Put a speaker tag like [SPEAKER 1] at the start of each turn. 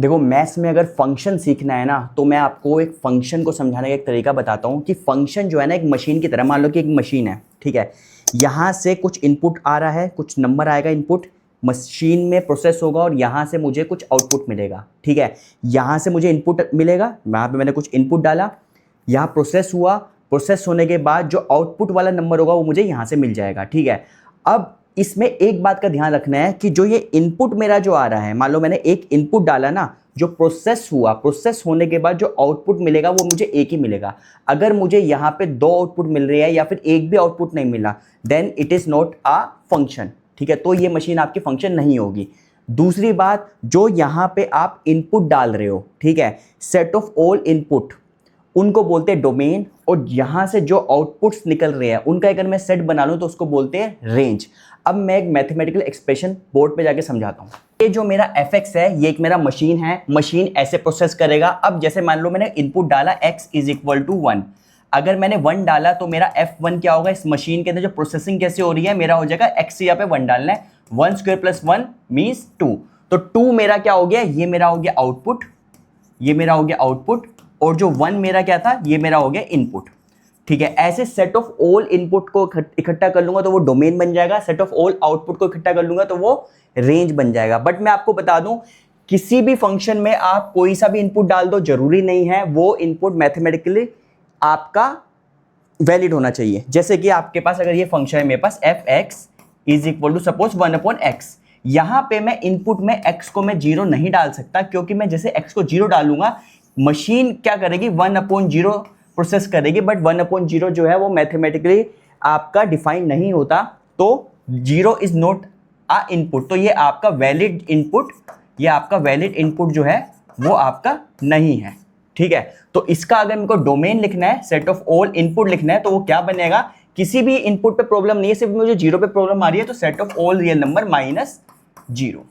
[SPEAKER 1] देखो मैथ्स में अगर फंक्शन सीखना है ना, तो मैं आपको एक फंक्शन को समझाने का एक तरीका बताता हूँ कि फंक्शन जो है ना एक मशीन की तरह, मान लो कि एक मशीन है, ठीक है। यहाँ से कुछ इनपुट आ रहा है, कुछ नंबर आएगा, इनपुट मशीन में प्रोसेस होगा और यहाँ से मुझे कुछ आउटपुट मिलेगा, ठीक है। यहाँ से मुझे इनपुट मिलेगा, यहाँ पे मैंने कुछ इनपुट डाला, यहाँ प्रोसेस हुआ, प्रोसेस होने के बाद जो आउटपुट वाला नंबर होगा वो मुझे यहाँ से मिल जाएगा, ठीक है। अब इसमें एक बात का ध्यान रखना है कि जो ये इनपुट मेरा जो आ रहा है, मान लो मैंने एक इनपुट डाला ना, जो प्रोसेस हुआ, प्रोसेस होने के बाद जो आउटपुट मिलेगा वो मुझे एक ही मिलेगा। अगर मुझे यहाँ पे दो आउटपुट मिल रहे हैं या फिर एक भी आउटपुट नहीं मिला, then it is not a function, ठीक है। तो ये मशीन आपकी फंक्शन नहीं होगी। दूसरी बात, जो यहाँ पे आप इनपुट डाल रहे हो, ठीक है, सेट ऑफ ऑल इनपुट, उनको बोलते हैं डोमेन, और यहां से जो आउटपुट्स निकल रहे हैं उनका अगर मैं सेट बना लूं तो उसको बोलते हैं रेंज। अब मैं एक मैथमेटिकल एक्सप्रेशन बोर्ड पे जाके समझाता हूं। ये जो मेरा fx है, ये एक मेरा मशीन है, मशीन ऐसे प्रोसेस करेगा। अब जैसे मान लो मैंने इनपुट डाला x इज इक्वल टू 1, अगर मैंने 1 डाला तो मेरा f1 क्या होगा, इस मशीन के अंदर जो प्रोसेसिंग कैसे हो रही है, मेरा हो जाएगा x, यहाँ पे 1 डालना है, 1 स्क्वायर प्लस 1 मीन्स 2, तो 2 मेरा क्या हो गया, ये मेरा हो गया आउटपुट, ये मेरा हो गया आउटपुट, और जो 1 मेरा क्या था, ये मेरा हो गया इनपुट, ठीक है। ऐसे सेट ऑफ ऑल इनपुट को इकट्ठा कर लूंगा तो वो डोमेन बन जाएगा, सेट ऑफ ऑल आउटपुट को इकट्ठा कर लूंगा तो वो रेंज बन जाएगा। बट मैं आपको बता दूं, किसी भी फंक्शन में आप कोई सा भी इनपुट डाल दो, जरूरी नहीं है वो इनपुट मैथमेटिकली आपका वैलिड होना चाहिए। जैसे कि आपके पास अगर ये फंक्शन है मेरे पास f(x) is equal to suppose 1/x, यहां पे मैं इनपुट में x को मैं 0 नहीं डाल सकता, क्योंकि मैं जैसे x को 0 डालूंगा मशीन क्या करेगी, 1/0 प्रोसेस करेगी, बट 1/0 जो है वो मैथमेटिकली आपका डिफाइन नहीं होता, तो 0 इज नॉट अ इनपुट, तो ये आपका वैलिड इनपुट, ये आपका वैलिड इनपुट जो है वो आपका नहीं है, ठीक है। तो इसका अगर मेरे को डोमेन लिखना है, सेट ऑफ ऑल इनपुट लिखना है, तो वो क्या बनेगा, किसी भी इनपुट पे प्रॉब्लम नहीं है, सिर्फ मुझे 0 पे प्रॉब्लम आ रही है, तो set of all real number -0,